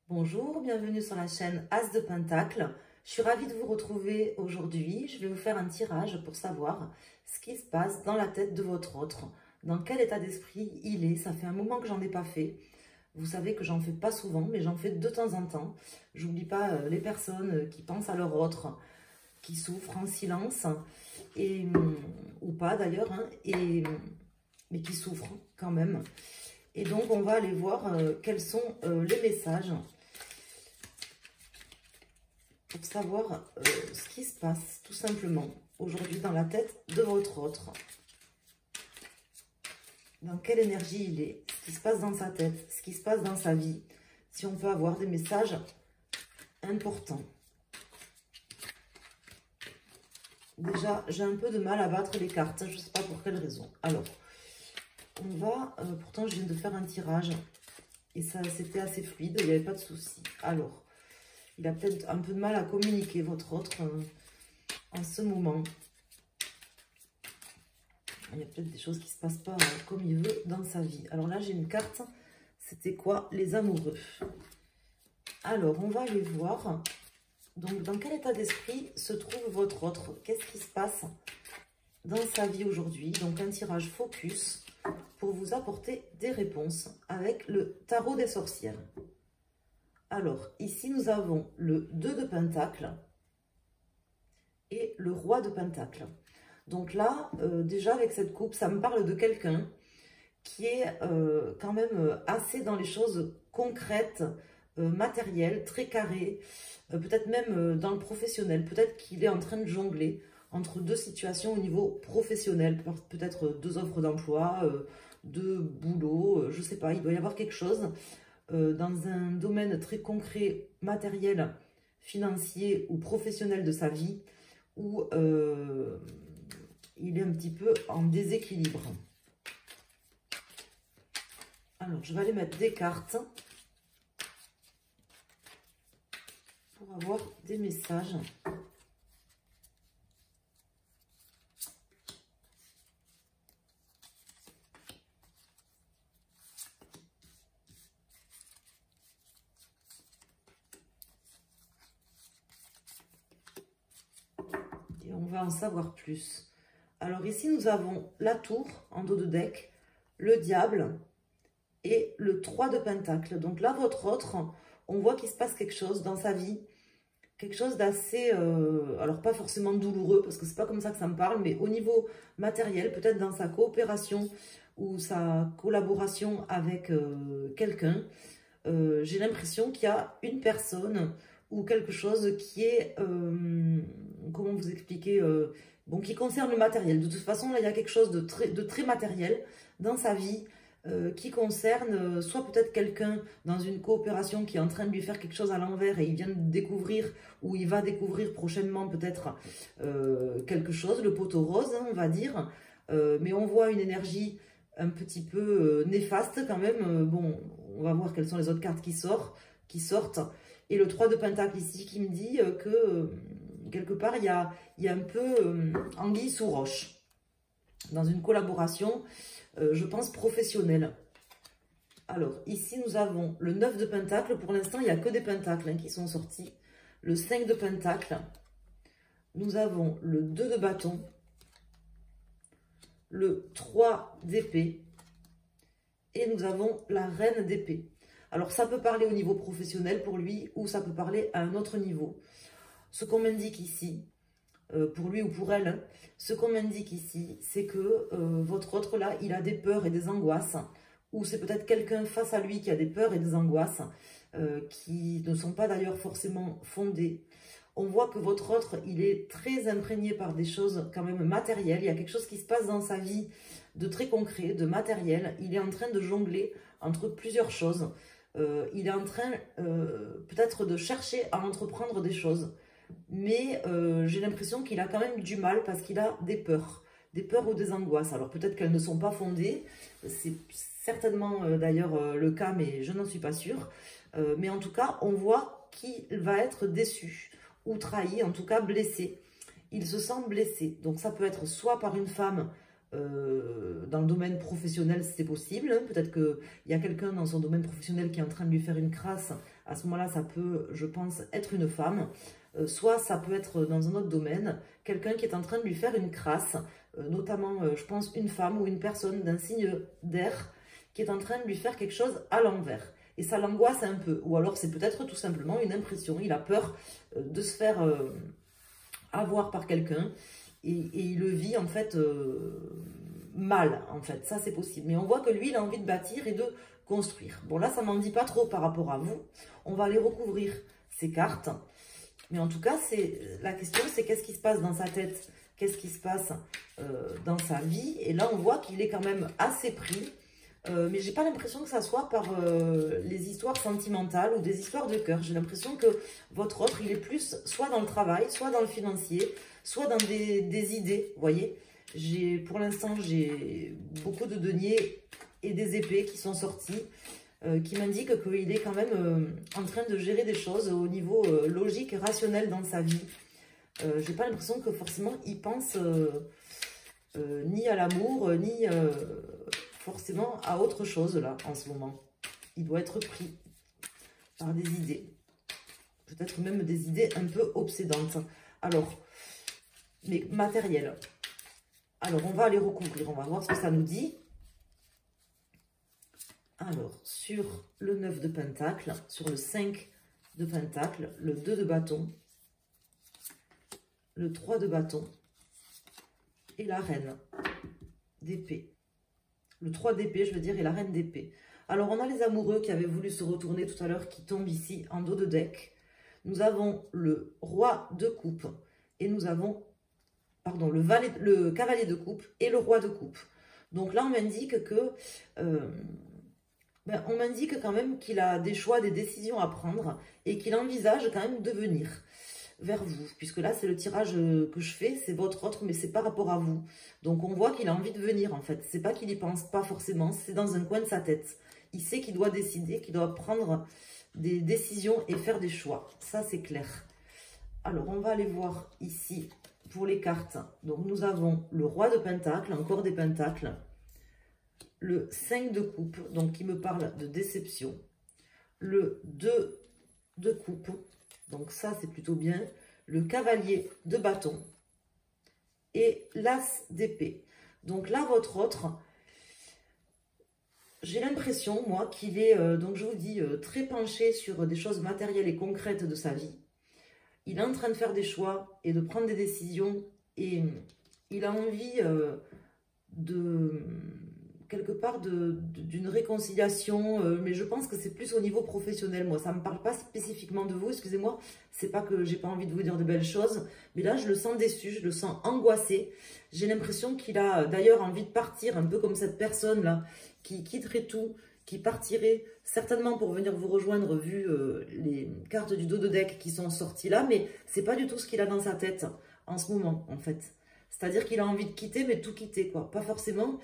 Bonjour, bienvenue sur la chaîne As de Pentacle. Je suis ravie de vous retrouver aujourd'hui. Je vais vous faire un tirage pour savoir ce qui se passe dans la tête de votre autre, dans quel état d'esprit il est. Ça fait un moment que j'en ai pas fait. Vous savez que j'en fais pas souvent, mais j'en fais de temps en temps. J'oublie pas les personnes qui pensent à leur autre, qui souffrent en silence, et, ou pas d'ailleurs, hein, mais qui souffrent quand même. Et donc, on va aller voir quels sont les messages pour savoir ce qui se passe, tout simplement, aujourd'hui dans la tête de votre autre. Dans quelle énergie il est, ce qui se passe dans sa tête, ce qui se passe dans sa vie. Si on peut avoir des messages importants. Déjà, j'ai un peu de mal à battre les cartes, je ne sais pas pour quelle raison. Alors, on va, pourtant je viens de faire un tirage et ça c'était assez fluide, il n'y avait pas de souci. Alors, il a peut-être un peu de mal à communiquer, votre autre, en ce moment. Il y a peut-être des choses qui ne se passent pas comme il veut dans sa vie. Alors là, j'ai une carte, c'était quoi? Les amoureux. Alors, on va aller voir. Donc, dans quel état d'esprit se trouve votre autre? Qu'est-ce qui se passe dans sa vie aujourd'hui? Donc, un tirage focus pour vous apporter des réponses avec le tarot des sorcières. Alors, ici, nous avons le 2 de Pentacle et le Roi de Pentacle. Donc là, déjà, avec cette coupe, ça me parle de quelqu'un qui est quand même assez dans les choses concrètes, matérielles, très carrées, peut-être même dans le professionnel. Peut-être qu'il est en train de jongler entre deux situations au niveau professionnel, peut-être deux offres d'emploi, deux boulots, je ne sais pas, il doit y avoir quelque chose dans un domaine très concret, matériel, financier ou professionnel de sa vie, où il est un petit peu en déséquilibre. Alors, je vais aller mettre des cartes pour avoir des messages. Et on va en savoir plus. Alors ici, nous avons la tour en dos de deck, le diable et le 3 de Pentacle. Donc là, votre autre, on voit qu'il se passe quelque chose dans sa vie, quelque chose d'assez, alors pas forcément douloureux, parce que c'est pas comme ça que ça me parle, mais au niveau matériel, peut-être dans sa coopération ou sa collaboration avec quelqu'un, j'ai l'impression qu'il y a une personne ou quelque chose qui est, comment vous expliquer, bon, qui concerne le matériel. De toute façon, là, il y a quelque chose de très matériel dans sa vie, qui concerne soit peut-être quelqu'un dans une coopération qui est en train de lui faire quelque chose à l'envers et il vient de découvrir ou il va découvrir prochainement peut-être quelque chose, le poteau rose, hein, on va dire, mais on voit une énergie un petit peu néfaste quand même. Bon, on va voir quelles sont les autres cartes qui sortent. Et le 3 de Pentacle ici qui me dit que quelque part il y a un peu anguille sous roche dans une collaboration, je pense, professionnelle. Alors, ici, nous avons le 9 de Pentacle. Pour l'instant, il n'y a que des Pentacles qui sont sortis. Le 5 de Pentacle. Nous avons le 2 de Bâton. Le 3 d'épée. Et nous avons la Reine d'épée. Alors, ça peut parler au niveau professionnel pour lui ou ça peut parler à un autre niveau. Ce qu'on m'indique ici, pour lui ou pour elle, hein, ce qu'on m'indique ici, c'est que votre autre là, il a des peurs et des angoisses, ou c'est peut-être quelqu'un face à lui qui a des peurs et des angoisses, qui ne sont pas d'ailleurs forcément fondées. On voit que votre autre, il est très imprégné par des choses quand même matérielles. Il y a quelque chose qui se passe dans sa vie de très concret, de matériel. Il est en train de jongler entre plusieurs choses. Il est en train peut-être de chercher à entreprendre des choses. Mais j'ai l'impression qu'il a quand même du mal parce qu'il a des peurs ou des angoisses. Alors peut-être qu'elles ne sont pas fondées, c'est certainement d'ailleurs le cas, mais je n'en suis pas sûre. Mais en tout cas, on voit qu'il va être déçu ou trahi, en tout cas blessé. Il se sent blessé. Donc ça peut être soit par une femme dans le domaine professionnel, c'est possible. Hein. Peut-être qu'il y a quelqu'un dans son domaine professionnel qui est en train de lui faire une crasse. À ce moment-là, ça peut, je pense, être une femme. Soit ça peut être dans un autre domaine, quelqu'un qui est en train de lui faire une crasse, notamment, je pense, une femme ou une personne d'un signe d'air qui est en train de lui faire quelque chose à l'envers. Et ça l'angoisse un peu. Ou alors, c'est peut-être tout simplement une impression. Il a peur de se faire avoir par quelqu'un. Et il le vit, en fait, mal, en fait. Ça, c'est possible. Mais on voit que lui, il a envie de bâtir et de construire. Bon, là, ça m'en dit pas trop par rapport à vous. On va aller recouvrir ces cartes. Mais en tout cas, la question, c'est qu'est-ce qui se passe dans sa tête? Qu'est-ce qui se passe dans sa vie? Et là, on voit qu'il est quand même assez pris. Mais j'ai pas l'impression que ça soit par les histoires sentimentales ou des histoires de cœur. J'ai l'impression que votre autre, il est plus soit dans le travail, soit dans le financier, soit dans des idées, vous voyez. Pour l'instant, j'ai beaucoup de deniers et des épées qui sont sortis, qui m'indiquent qu'il est quand même en train de gérer des choses au niveau logique et rationnel dans sa vie. J'ai pas l'impression que forcément il pense ni à l'amour, ni forcément à autre chose là en ce moment. Il doit être pris par des idées. Peut-être même des idées un peu obsédantes. Alors, mais matérielles. Alors, on va les recouvrir. On va voir ce que ça nous dit. Alors, sur le 9 de Pentacle, sur le 5 de Pentacle, le 2 de bâton, le 3 de bâton et la reine d'épée. Le 3 d'épée, je veux dire, et la reine d'épée. Alors, on a les amoureux qui avaient voulu se retourner tout à l'heure, qui tombent ici en dos de deck. Nous avons le roi de coupe et nous avons, pardon, le cavalier de coupe et le roi de coupe. Donc là, on m'indique que, on m'indique quand même qu'il a des choix, des décisions à prendre et qu'il envisage quand même de venir vers vous, puisque là c'est le tirage que je fais, c'est votre autre, mais c'est par rapport à vous. Donc on voit qu'il a envie de venir en fait, c'est pas qu'il y pense pas forcément, c'est dans un coin de sa tête. Il sait qu'il doit décider, qu'il doit prendre des décisions et faire des choix, ça c'est clair. Alors on va aller voir ici pour les cartes. Donc nous avons le roi de pentacle, encore des pentacles, le 5 de coupe, donc qui me parle de déception, le 2 de coupe, donc ça, c'est plutôt bien. Le cavalier de bâton et l'as d'épée. Donc là, votre autre, j'ai l'impression, moi, qu'il est, donc je vous dis, très penché sur des choses matérielles et concrètes de sa vie. Il est en train de faire des choix et de prendre des décisions. Et il a envie quelque part d'une réconciliation, mais je pense que c'est plus au niveau professionnel. Moi, ça ne me parle pas spécifiquement de vous, excusez-moi, c'est pas que j'ai pas envie de vous dire de belles choses, mais là je le sens déçu, je le sens angoissé. J'ai l'impression qu'il a d'ailleurs envie de partir, un peu comme cette personne là qui quitterait tout, qui partirait certainement pour venir vous rejoindre vu les cartes du dos de deck qui sont sorties là, mais c'est pas du tout ce qu'il a dans sa tête en ce moment en fait. C'est-à-dire qu'il a envie de quitter, mais tout quitter, quoi. Pas forcément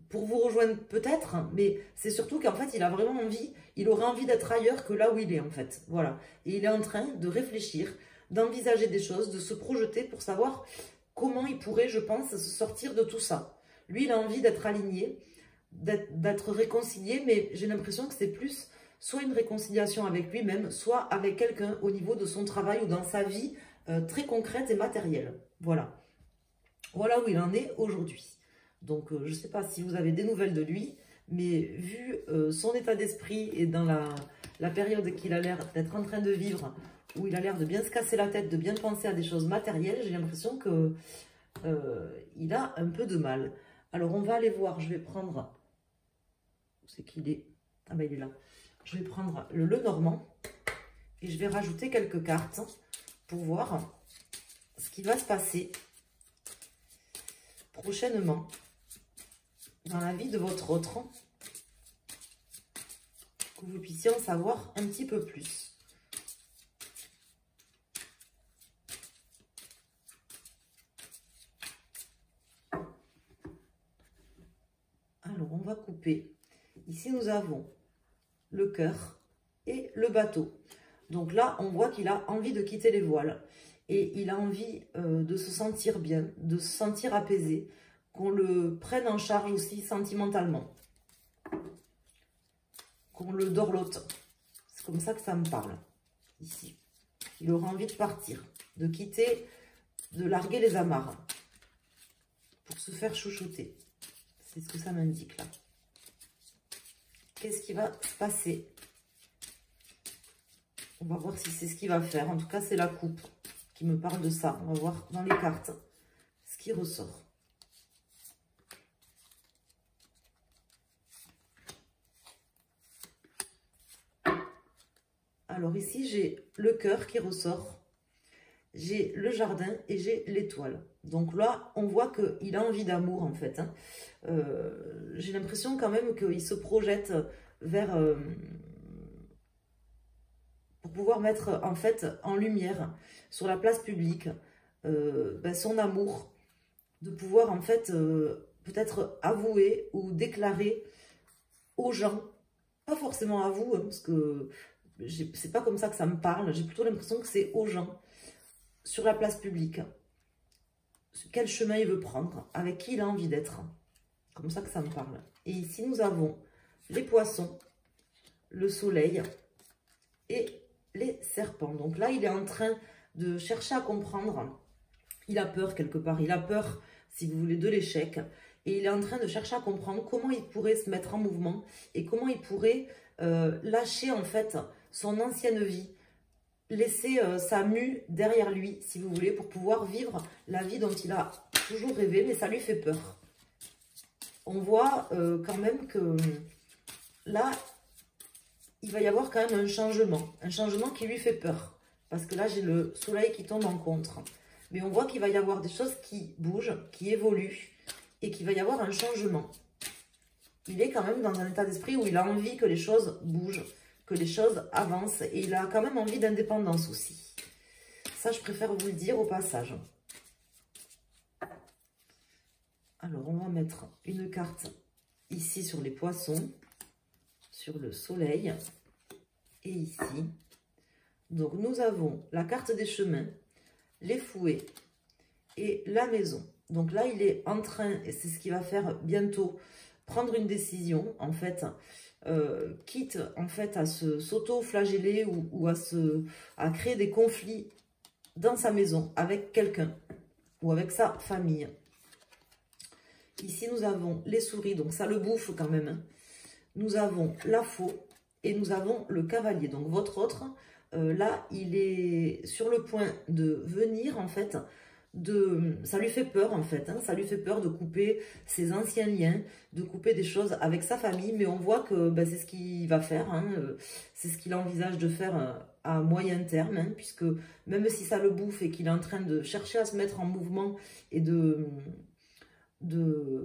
pour vous rejoindre peut-être, mais c'est surtout qu'en fait, il a vraiment envie, il aurait envie d'être ailleurs que là où il est, en fait. Voilà. Et il est en train de réfléchir, d'envisager des choses, de se projeter pour savoir comment il pourrait, je pense, se sortir de tout ça. Lui, il a envie d'être aligné, d'être réconcilié, mais j'ai l'impression que c'est plus soit une réconciliation avec lui-même, soit avec quelqu'un au niveau de son travail ou dans sa vie, très concrète et matérielle. Voilà. Voilà où il en est aujourd'hui. Donc, je ne sais pas si vous avez des nouvelles de lui, mais vu son état d'esprit et dans la période qu'il a l'air d'être en train de vivre, où il a l'air de bien se casser la tête, de bien penser à des choses matérielles, j'ai l'impression que il a un peu de mal. Alors, on va aller voir, je vais prendre... Où c'est qu'il est? Ah ben, il est là. Je vais prendre le Lenormand et je vais rajouter quelques cartes pour voir ce qui va se passer prochainement dans la vie de votre autre, que vous puissiez en savoir un petit peu plus. Alors, on va couper. Ici, nous avons le cœur et le bateau. Donc là, on voit qu'il a envie de quitter les voiles. et il a envie de se sentir bien, de se sentir apaisé, qu'on le prenne en charge aussi sentimentalement, qu'on le dorlote. C'est comme ça que ça me parle, ici. Il aura envie de partir, de quitter, de larguer les amarres, pour se faire chouchouter. C'est ce que ça m'indique là. Qu'est-ce qui va se passer? On va voir si c'est ce qu'il va faire. En tout cas, c'est la coupe qui me parle de ça. On va voir dans les cartes ce qui ressort. Alors ici, j'ai le cœur qui ressort. J'ai le jardin et j'ai l'étoile. Donc là, on voit qu'il a envie d'amour en fait. Hein. J'ai l'impression quand même qu'il se projette vers... pour pouvoir mettre en fait en lumière sur la place publique son amour. De pouvoir en fait peut-être avouer ou déclarer aux gens, pas forcément à vous, hein, parce que c'est pas comme ça que ça me parle. J'ai plutôt l'impression que c'est aux gens. Sur la place publique, quel chemin il veut prendre, avec qui il a envie d'être. Comme ça que ça me parle. Et ici, nous avons les poissons, le soleil et les serpents. Donc là, il est en train de chercher à comprendre. Il a peur quelque part. Il a peur, si vous voulez, de l'échec. Et il est en train de chercher à comprendre comment il pourrait se mettre en mouvement et comment il pourrait lâcher en fait son ancienne vie. Laisser sa mue derrière lui, si vous voulez, pour pouvoir vivre la vie dont il a toujours rêvé, mais ça lui fait peur. On voit quand même que là, il va y avoir quand même un changement qui lui fait peur. Parce que là, j'ai le soleil qui tombe en contre. Mais on voit qu'il va y avoir des choses qui bougent, qui évoluent, et qu'il va y avoir un changement. Il est quand même dans un état d'esprit où il a envie que les choses bougent, que les choses avancent, et il a quand même envie d'indépendance aussi. Ça, je préfère vous le dire au passage. Alors, on va mettre une carte ici sur les poissons, sur le soleil, et ici. Donc, nous avons la carte des chemins, les fouets et la maison. Donc là, il est en train, et c'est ce qu'il va faire bientôt, prendre une décision, en fait, quitte en fait à s'auto-flageller ou à créer des conflits dans sa maison avec quelqu'un ou avec sa famille. Ici, nous avons les souris, donc ça le bouffe quand même. Hein. Nous avons la faux et nous avons le cavalier. Donc votre autre, là, il est sur le point de venir en fait. Ça lui fait peur en fait, hein, ça lui fait peur de couper ses anciens liens, de couper des choses avec sa famille, mais on voit que c'est ce qu'il va faire, hein, c'est ce qu'il envisage de faire à moyen terme, hein, puisque même si ça le bouffe et qu'il est en train de chercher à se mettre en mouvement et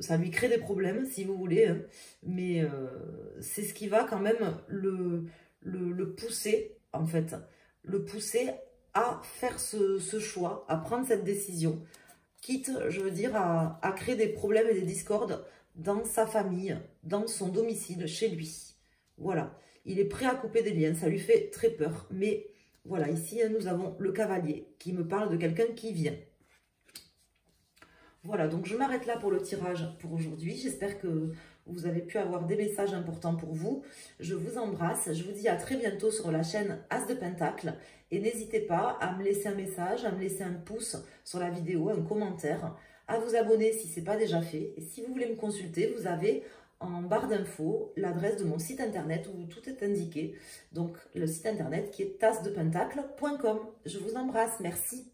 ça lui crée des problèmes si vous voulez, hein, mais c'est ce qui va quand même le pousser en fait, le pousser à faire ce choix, à prendre cette décision, quitte, je veux dire, à créer des problèmes et des discordes dans sa famille, dans son domicile, chez lui. Voilà, il est prêt à couper des liens, ça lui fait très peur. Mais voilà, ici, nous avons le cavalier qui me parle de quelqu'un qui vient. Voilà, donc je m'arrête là pour le tirage pour aujourd'hui. J'espère que vous avez pu avoir des messages importants pour vous. Je vous embrasse. Je vous dis à très bientôt sur la chaîne As de Pentacle. Et n'hésitez pas à me laisser un message, à me laisser un pouce sur la vidéo, un commentaire, à vous abonner si ce n'est pas déjà fait. Et si vous voulez me consulter, vous avez en barre d'infos l'adresse de mon site internet où tout est indiqué. Donc le site internet qui est tasdepentacle.com. Je vous embrasse. Merci.